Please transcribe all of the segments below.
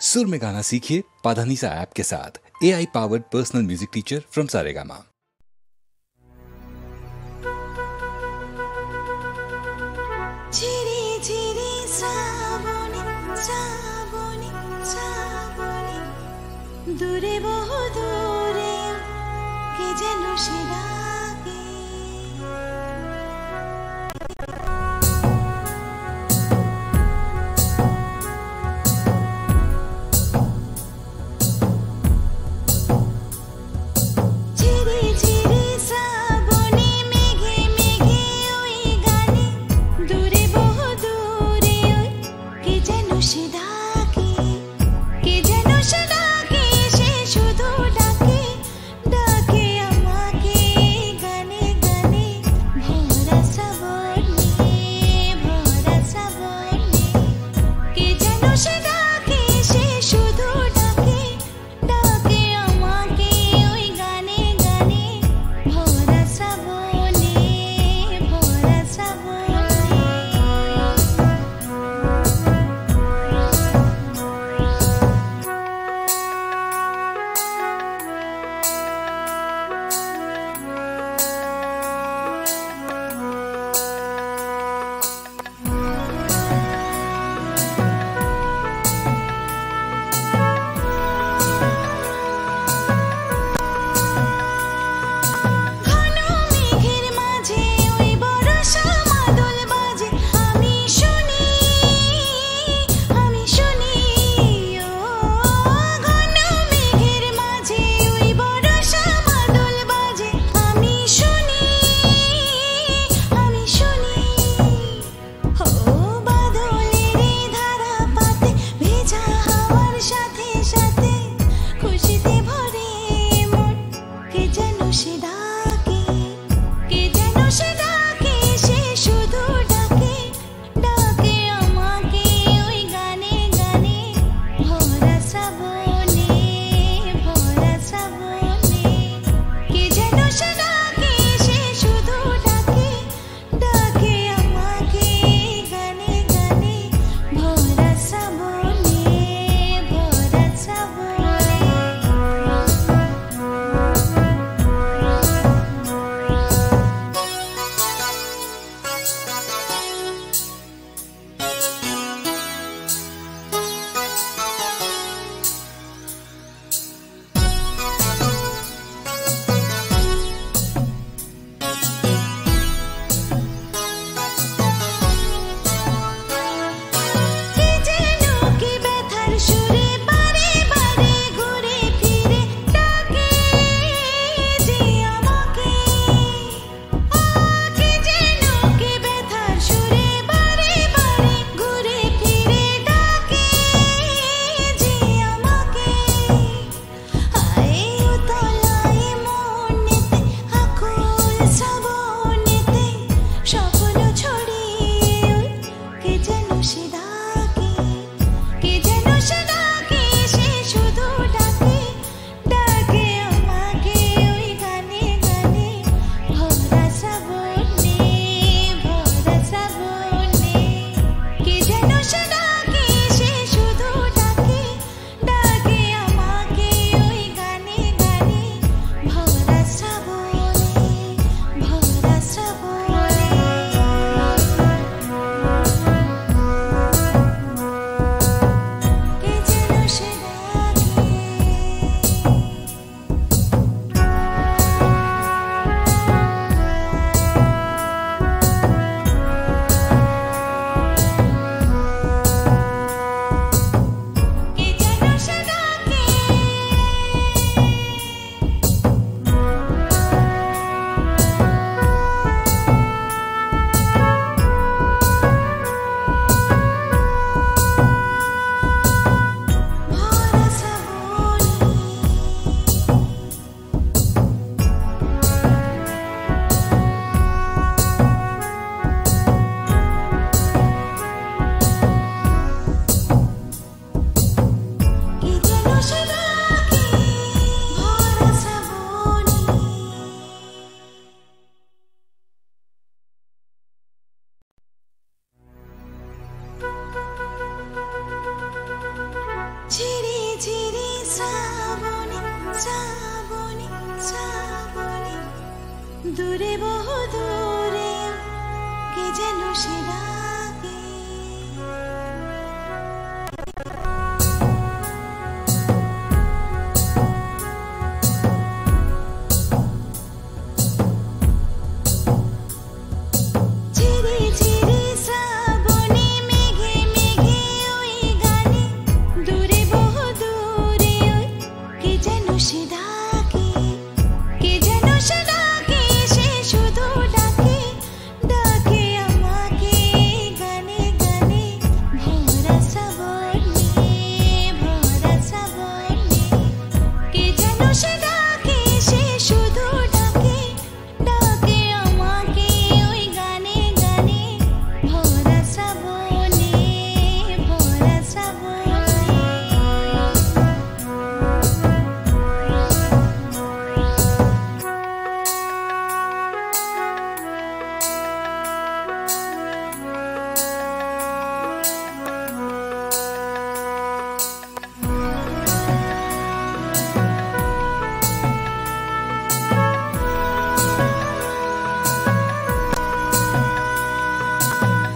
सुर में गाना सीखिए पाधानीसा ऐप के साथ। AI powered personal music teacher from Saregama. दूरे बहु दूरे के जनु शिरागे चिरी चिरी साबुने मेघे मेघे ओई गाने दूरे बहु दूरे ओई के जनु शिरागे के जनु शिरागे শুধু ডাকে ডাকে আমাকে গানে গানে ভরা শ্রাবণে কে যেন সে ডাকে সে শুধু ডাকে ডাকে আমাকে ওই গানে গানে ভরা শ্রাবণে ভরা শ্রাবণে শ্রাবণে শ্রাবণে শ্রাবণে দূরে বহু দূরে কে যেন সে ডাকে ঝিরি ঝিরি শ্রাবণে মেঘে মেঘে ওই গানে দূরে বহু দূরে ওই কে যেন সে ডাকে কে যেন সে ডাকে সে শুধু ডাকে ডাকে আমাকে গানে গানে ভরা শ্রাবণে ভরা শ্রাবণে কে যেন সে ডাকে সে শুধু ডাকে ডাকে আমাকে ওই গানে গানে ভরা শ্রাবণে ভরা শ্রাবণে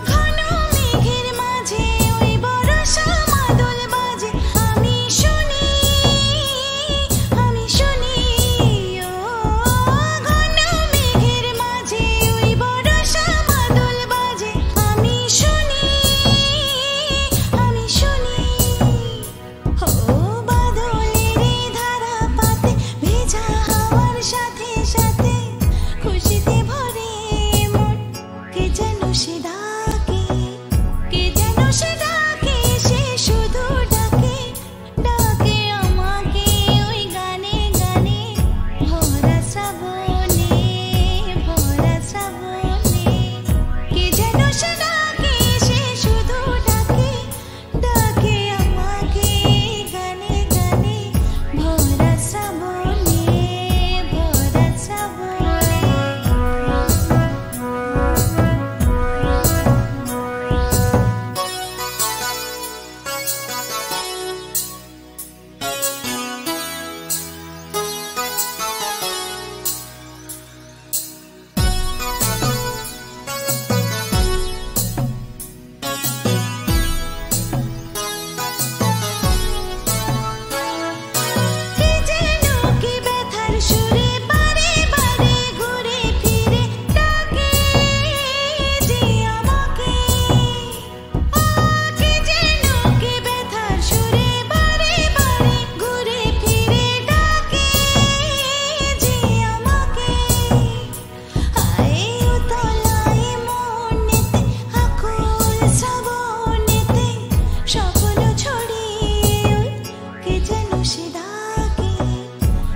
ঘন মেঘের মাঝে ওই বর্ষা মাদল বাজে আমি শুনি ও ঘন মেঘের মাঝে ওই বর্ষা মাদল বাজে আমি শুনি ও বাদলের ধারা পাতে ভেজা হাওয়ার সাথে সাথে খুশিতে ভরে মন কে যেন সে ডাকে কে যেন সে ডাকে সে শুধু ডাকে ডাকে আমাকে ওই গানে গানে ভরা শ্রাবণে ভরা শ্রাবণে কে যেন সে ডাকে সে শুধু ডাকে ডাকে আমাকে গানে গানে ভরা শ্রাবণে ভরা শ্রাবণে কে যেন কি ব্যথার সুরে বারে বারে ঘুরে ফিরে ডাকে যে আমাকে কে যেন কি ব্যথার সুরে বারে বারে ঘুরে ফিরে ডাকে যে আমাকে আয় উতলায় মনেতে আকুল শ্রাবণেতে সকল ছড়িয়ে ওই কে যেন সে ডাকে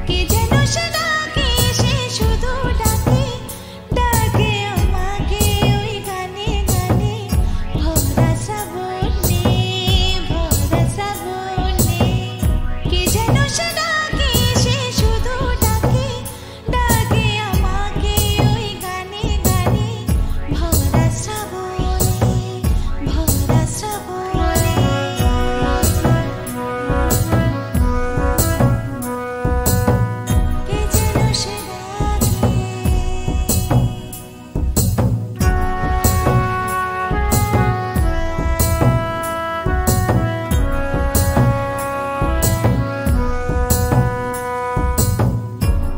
কে যেন সে ডাকে সে শুধু ডাকে ডাকে আমাকে ওই গানে গানে ভরা শ্রাবণে ভরা শ্রাবণে কে যেন সে ডাকে সে শুধু ডাকে ডাকে আমাকে ওই গানে গানে ভরা শ্রাবণে ভরা শ্রাবণে কে যেন সে ডাকে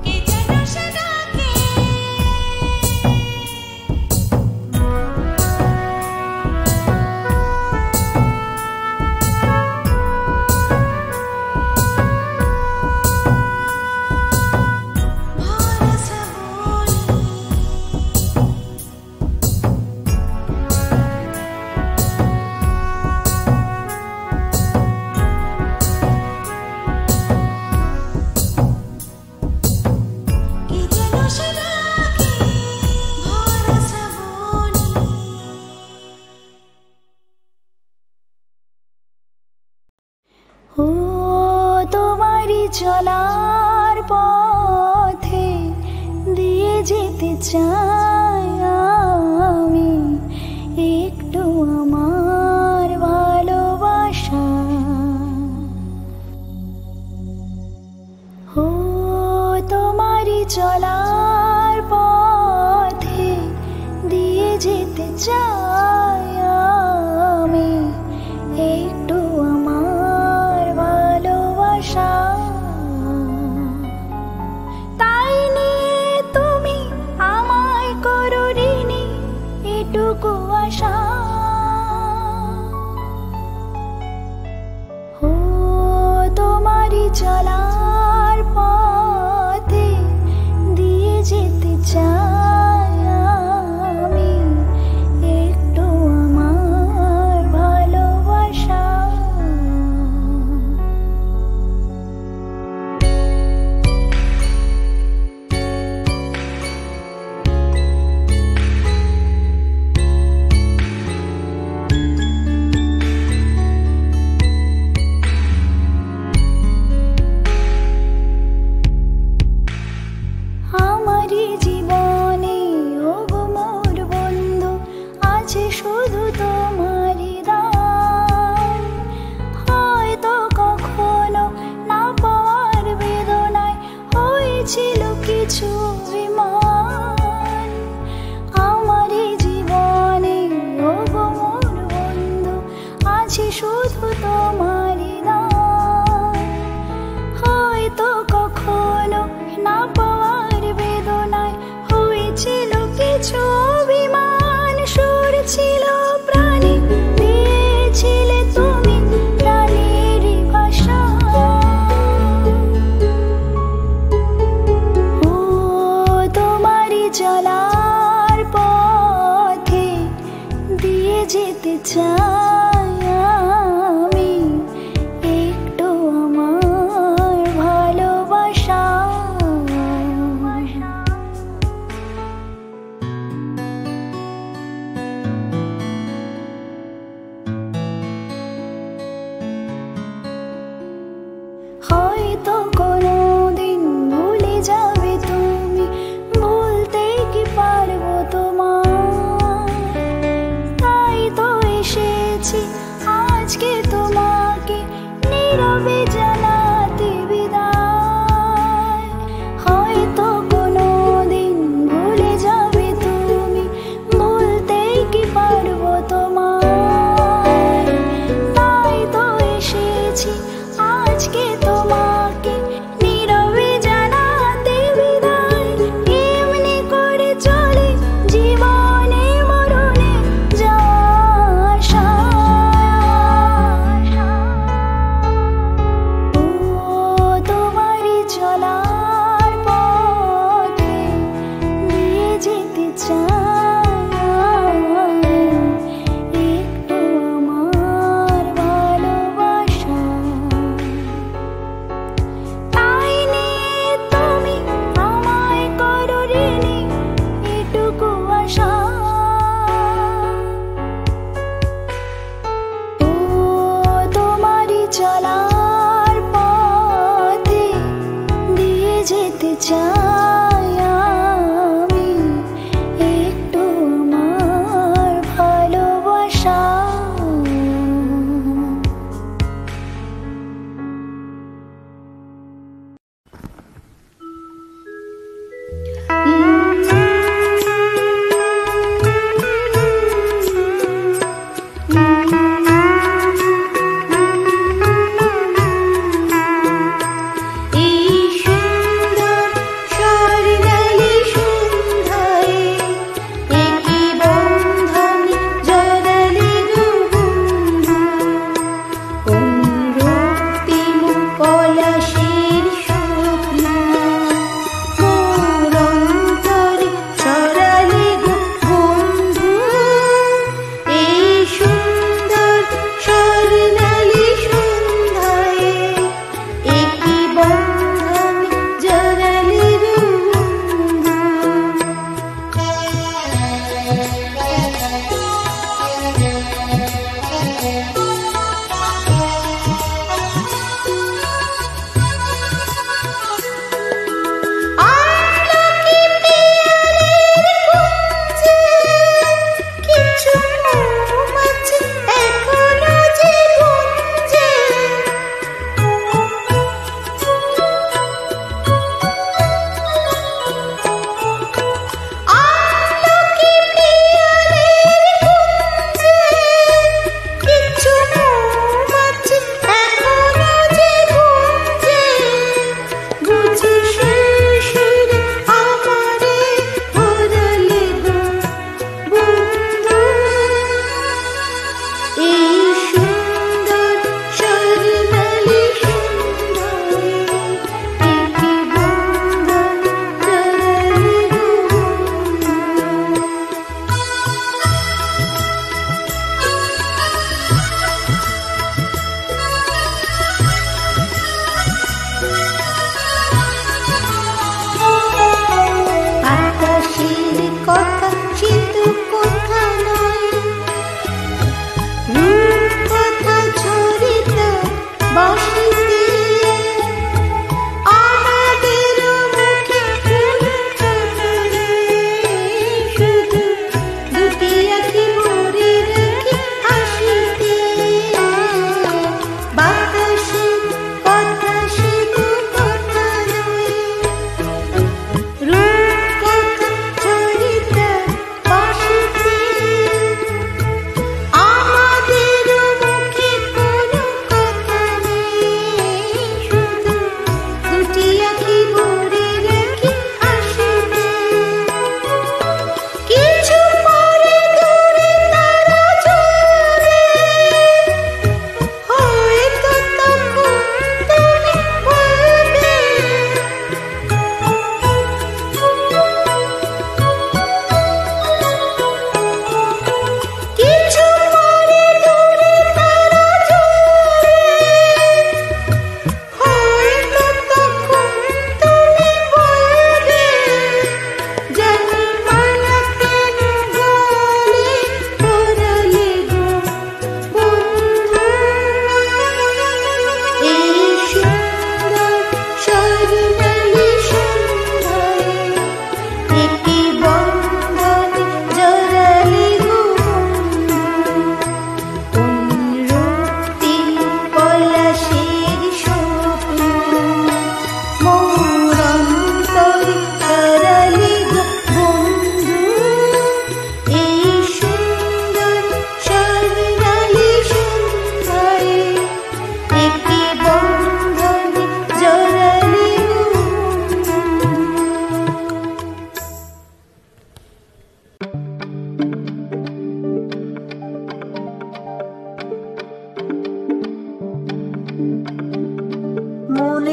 কে যেন সে ডাকে ভরা শ্রাবণে কে যেন সে ডাকে ভরা শ্রাবণে ও তোমারই চলার পথে দিয়ে যেতে চাই আমি একটু আমার ভালোবাসা চলার পথে দিয়ে যেতে চাই আমি একটু আমার ভালোবাসা। তাই নিয়ে তুমি আমায় করো ঋণী এটুকু আশা। ও তোমারই চলার পথে দিয়ে যেতে চাই আমি একটু আমার ভালোবাসা। আমারই জীবনে ওগো মোর বন্ধু আছে শুধু তোমারই দান। হয়তো কখনো না পাওয়ার বেদনায় হয়েছিল কিছু অভিমান। আমারই জীবনে ওগো মোর বন্ধু আছে শুধু তোমারই দান। হয়তো কখনো না পাওয়ার বেদনায় হয়েছিল কিছু অভিমান। সুর ছিল প্রাণে দিয়েছিলে তুমি প্রাণেরই ভাষা। ও তোমারই চলার পথে দিয়ে যেতে চাই আমি একটু আমার ভালোবাসা। হয়তো কোনোদিন ভুলে যাবে তুমি, ভুলতে কি পারবো তোমার। তাই তো এসেছি আজকে তোমাকে নীরবে জানাতে বিদায়। হয়তো কোনোদিন ভুলে যাবে তুমি, ভুলতে কি পারবো তোমার। তাই তো এসেছি আজকে তোমাকে নীরবে জানাতে বিদায়। এমনি করে চলে জীবনে মরণে যাওয়া আশা। ও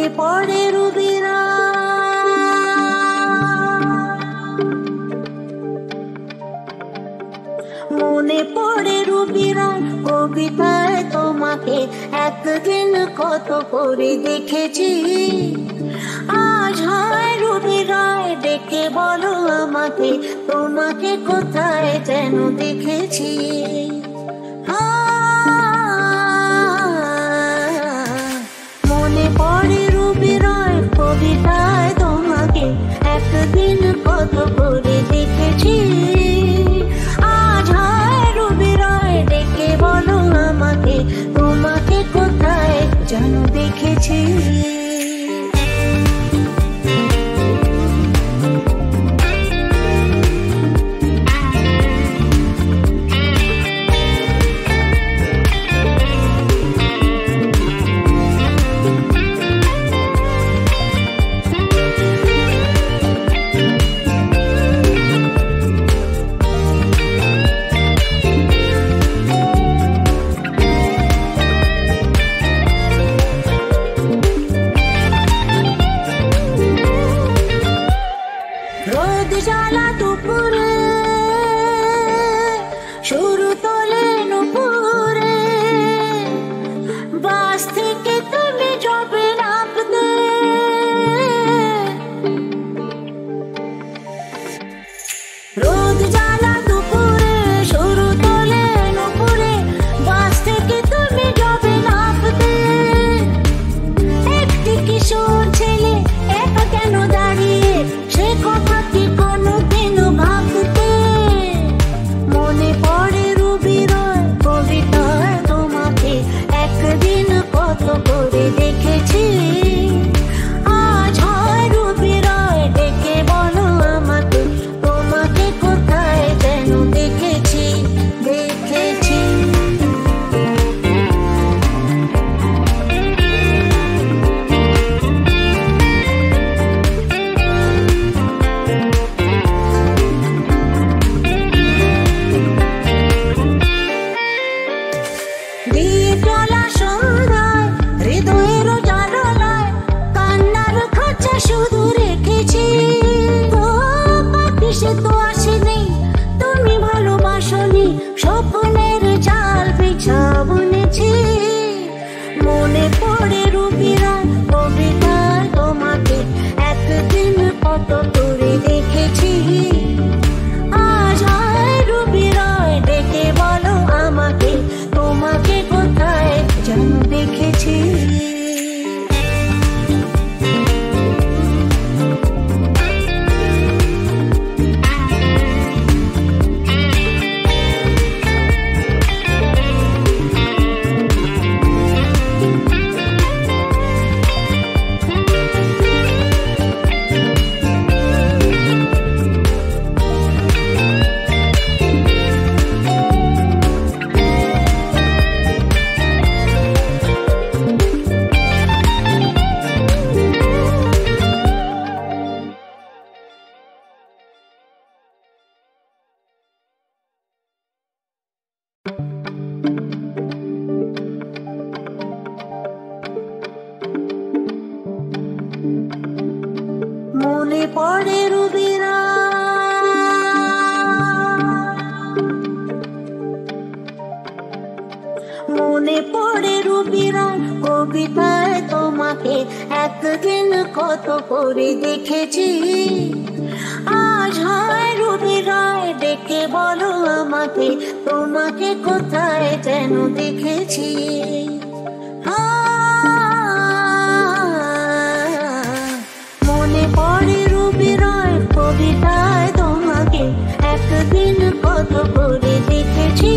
মনে পড়ে রুবিরা মনে পড়ে রুবিরা কবিতায় তোমাকে একদিন কত করে দেখেছি আজ হয় রুবিরায় ডেকে বলো আমাকে তোমাকে কোথায় যেন দেখেছি মনে পড়ে রুবিরায় কবিতায় তোমাকে একদিন কত করে দেখেছি আজ হয় রুবিরায় ডেকে বলো আমাকে তোমাকে কোথায় যেন দেখেছি রোদ জ্বালা দুপুরে শুরু তোলে নুপুরে বাস থেকে তুমি যাবে নামতে রোদ জ্বালা দুপুরে শুরু তোলে নুপুরে বাস থেকে তুমি যাবে নামতে একটি কিশোর ছেলে একা কেন দাঁড়িয়ে সে কথা কি কোনোদিনও ভাবতে মনে পড়ে রুবিরায় কবিতায় তোমাকে একদিন কত করে দেখেছি আজ হয় রুবিরায় ডেকে বলো আমাকে তোমাকে কোথায় যেন দেখেছি দেখেছি দ্বীপ জ্বলা সন্ধ্যায় হৃদয়ের জানালায় কান্নার খাঁচা শুধু রেখেছি ও পাখি সে তো আসেনি তুমি ভালোবাসনি স্বপ্নের জাল বিছা বুনেছি মনে পড়ে রুবিরায় কবিতায় তোমাকে একদিন কত করে দেখেছি আজ হয় রুবিরায় ডেকে বলো আমাকে তোমাকে কোথায় যেন দেখেছি মনে পড়ে রুবিরা মনে পড়ে রুবিরা কবিতায় তোমাকে একদিন কত করে দেখেছি আজ হয় রুবিরায় ডেকে বলো আমাকে তোমাকে কোথায় যেন দেখেছি মনে পড়ে রুবিরায় কবিতায় তোমাকে একদিন কত করে দেখেছি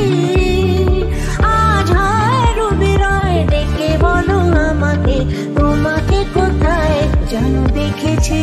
আজ হয় রুবিরায় ডেকে বলো আমাকে তোমাকে কোথায় যেন দেখেছি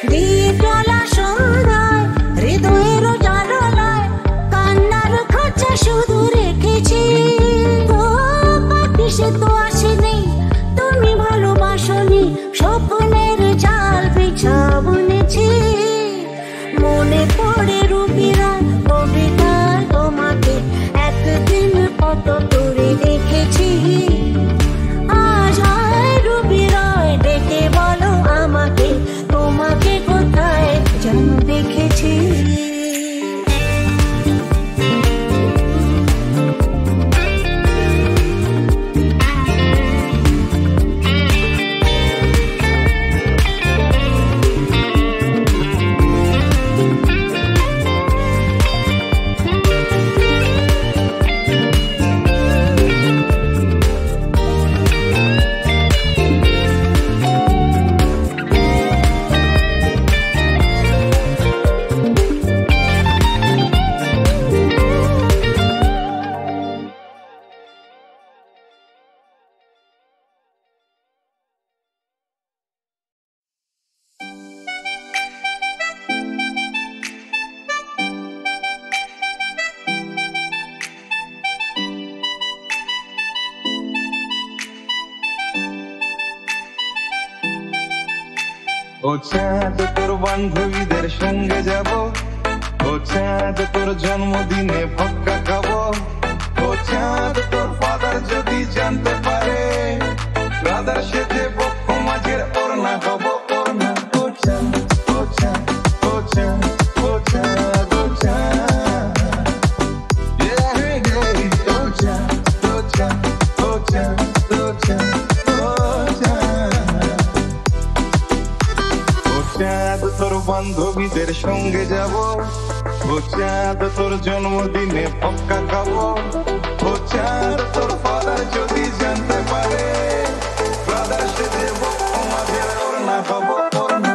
দ্বীপ জ্বলা সন্ধ্যায় হৃদয়ের জানালায় কান্নার খাঁচা শুধু রেখেছি। ও পাখি সে তো আসেনি, তুমি ভালোবাসনি, স্বপ্নের জাল বিছা বুনেছি। মনে পড়ে রুবিরা কবিতায় তোমাকে একদিন কত করে দেখেছি। আজ আয় রুবিরায় ডেকে বলো আমাকে, তোমাকে কোথায় যেন দেখেছি। ও চাঁদ তোর বান্ধবীদের সঙ্গে যাব, ও চাঁদ তোর জন্মদিনে ভক্কা খাবো, ও চাঁদ তোর ফাদার যদি জানতে পারে ব্রাদার সেজে বক্ষ মাঝের ওড়না হব ওড়না। ও চাঁদ ও চাঁদ ও চাঁদ ও চাঁদ ও চাঁদ, ও চাঁদ ও চাঁদ ও চাঁদ ও চাঁদ চাঁদ তোর বান্ধবীদের সঙ্গে যাব, ও চাঁদ তোর জন্মদিনে পক্কা খাবো, ও চাঁদ তোর ফাদার যদি জানতে পারে ব্রাদার সেজে বক্ষ মাঝের ওড়না হব ওড়না।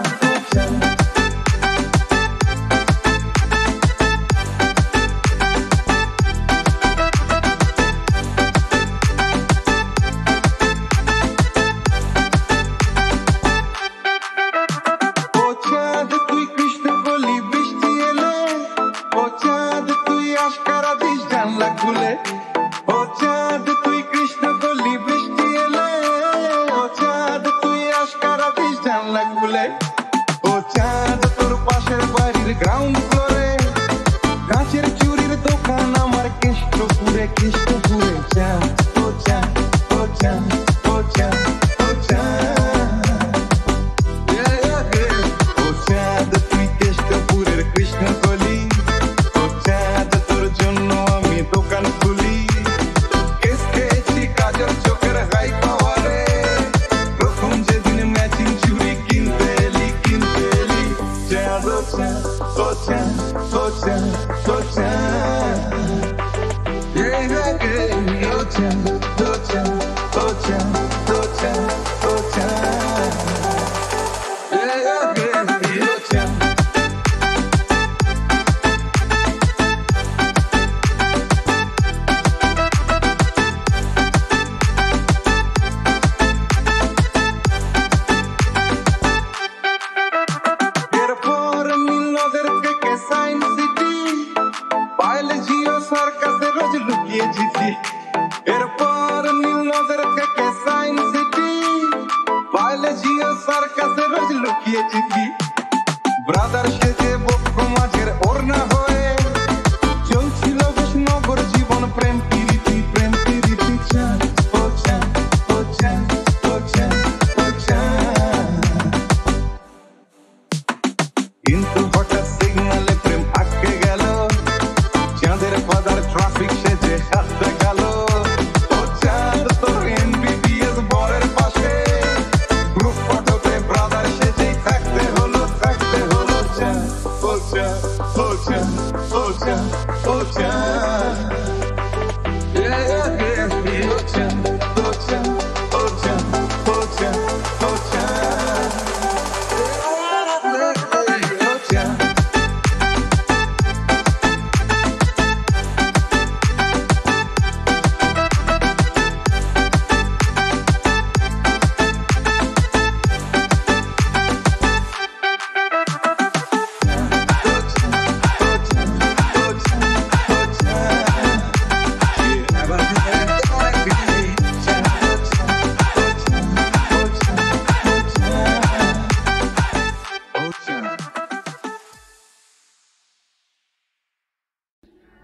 ও চাঁদ তোর পাশের বাড়ির গ্রাউন্ড ফ্লোরে কাঁচের চুরির দোকান আমার কেষ্টপুরে কেষ্টপুরে। চাঁদ ও চাঁদ ও চাঁদ ও চাঁদ ও চাঁদ, ও চাঁদ তুই কেষ্টপুরের কৃষ্ণকলি, ও চাঁদ তোর জন্য আমি দোকান খুলি। কেস খেয়েছি কাজল চোখের হাই পাওয়ারে, প্রথম যেদিন ম্যাচিং চুড়ি কিনতে এলি কিনতে এলি। চাঁদ ও চাঁদ ও চাঁদ ও চাঁদ ও চাঁদ, ও চাঁদ ও চাঁদ ও চাঁদ ও চাঁদ ও চাঁদ, ও চাঁদ। এরপর নীলনদের থেকে সায়েন্স সিটি, পাইলে জিও সার্কাসে রোজ লুকিয়ে জিতি। এরপর নীলনদের থেকে সায়েন্স সিটি, পাইলে জিও সার্কাসে রোজ লুকিয়ে জিতি। ব্রাদার সেজে বক্ষ মাঝের ওড়না হয়ে চলছিল বিষ্ণুনগর জীবন প্রেম প্রীতি প্রেম প্রীতি। চাঁদ ও চাঁদ ও চাঁদ ও চাঁদ ও চাঁদ, কিন্তু হঠাৎ সিগনালে প্রেম আটকে গেল, চাঁদের ফাদার ট্রাফিক সেজে হাসতে গেল। ও চাঁদ তোর এমবিবিএস বরের পাশে গ্রুপ ফটোতে ব্রাদার সেজেই থাকতে হলো থাকতে হলো। চাঁদ ও চাঁদ ও চাঁদ ও চাঁদ ও চাঁদ, ও চাঁদ ও চাঁদ ও চাঁদ ও চাঁদ ও চাঁদ, ও চাঁদ।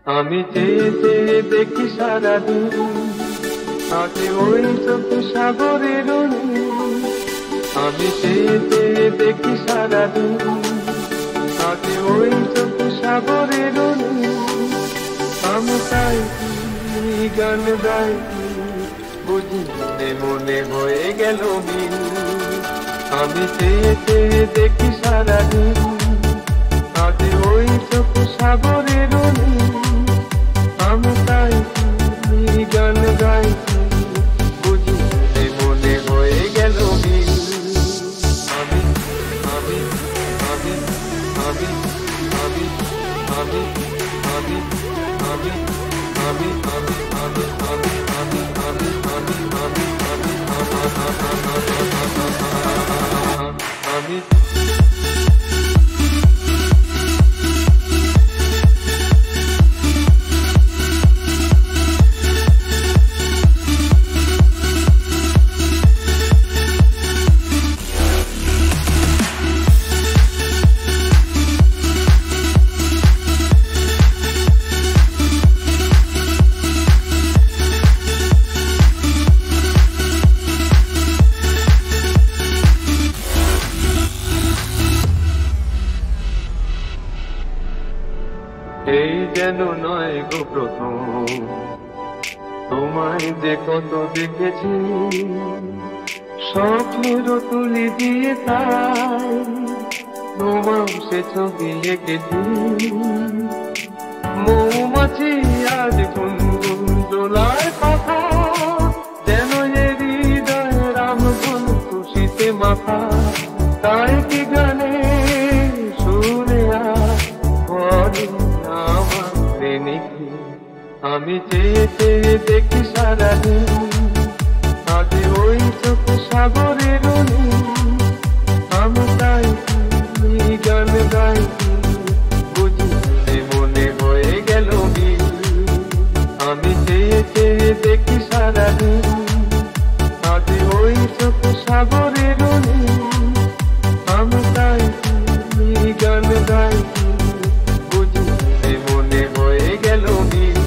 আমি চেয়ে চেয়ে দেখি সারাদিন আগে ওই চোখ সাগরের আমি চেয়ে চেয়ে দেখি সারাদিন আগে ওই চোখ সাগরের আমি তাই গান গাই বুঝি মনে হয়ে গেল মিল আমি চেয়ে চেয়ে দেখি সারাদিন আগে ওই চোখ সাগরের আমি তাই গান গাই বুঝি মনে হয়ে গেল মিল আমি আমি আমি আমি আমি আমি আমি আমি আমি আমি আমি আমি আমি আমি আমি আমি আমি এই যেন নয় গো প্রথম তোমায় যে কত দেখেছি স্বপ্নেরও তুলি দিয়ে তাই তোমার সে ছবি এঁকেছি মৌমাছি আজ গুনগুন দোলার কথা যেন এ হৃদয় রামধন খুশিতে মাথা তাই কি গানে শুনে আমি চেয়ে চেয়ে দেখি সারাদিন আগে ওই চোখ সাগরের আমি তাই গান গাই বুঝি মনে হয়ে গেল মিল আমি চেয়ে চেয়ে দেখি সারাদিন আগে ওই চোখ সাগরের আমি তাই গান গাই বুঝি মনে হয়ে গেল মিল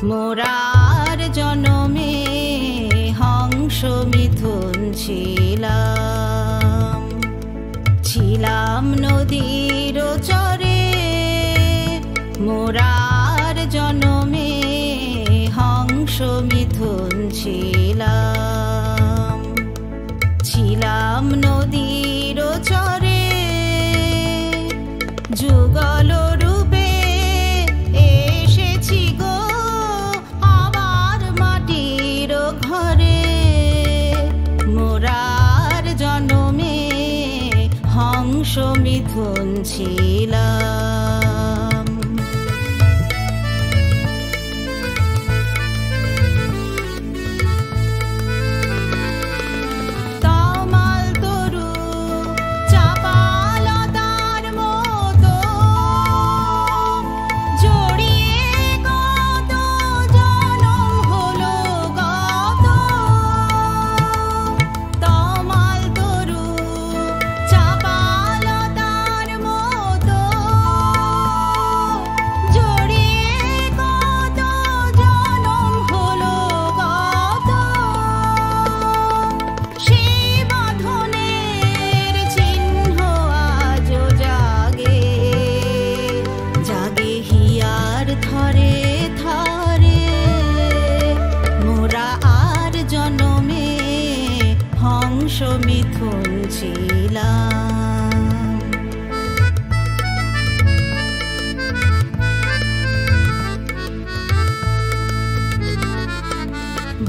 মোরার জনমে হংস মিথুন ছিলাম, ছিলাম নদীর চরে। মোরার জনমে হংস মিথুন ছিলাম, ছিলাম নদীর চরে। যুগল রূপে এসেছি গো আবার মাটির ঘরে। মোরার জনমে হংস মিথুন ছিলাম। তমাল তরু চাপালতার মতো জড়িয়ে কত জনম হলো গত। তমাল তরু চাপালতার মতো জড়িয়ে কত জনম হলো গত। সেই বাঁধনের চিহ্ন আজও জাগে, জাগে হিয়ার থরে থরে। মোরা আর জনমে হংস মিথুন ছিলাম।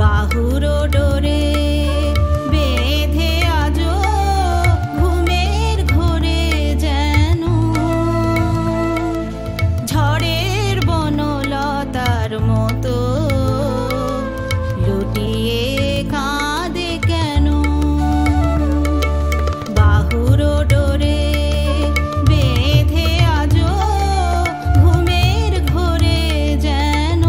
বাহুর ডোরে বেঁধে আজো ঘুমের ঘোরে যেন ঝড়ের বনলতার মতো লুটিয়ে কাঁদে কেন। বাহুর ডোরে বেঁধে আজো ঘুমের ঘোরে যেন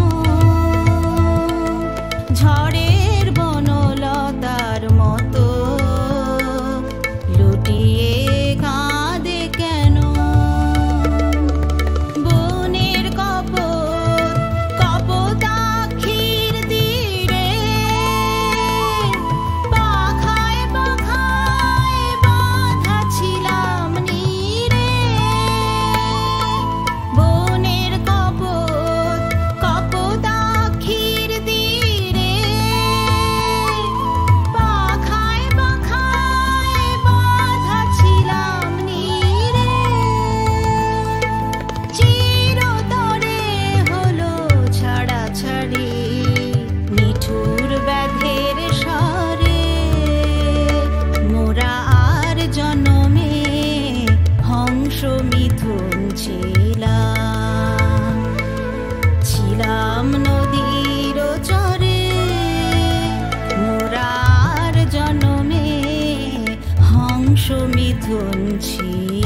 ঝড়ের বনলতার মতো লুটিয়ে কাঁদে কেন। বনের কপোত কপোতাক্ষীর তীরে পাখায় পাখায় বাঁধা ছিলাম নীরে। বনের কপোত কপোতাক্ষীর তীরে পাখায় পাখায় বাঁধা ছিলাম নীরে। চিরতরে হলো ছাড়াছাড়ি নিঠুর ব্যাধের স্বরে। মোরা আর জনমে হংস মিথুন ছিলাম, ছিলাম নদীর চরে। মোরা আর জনমে হংস মিথুন ছিলাম।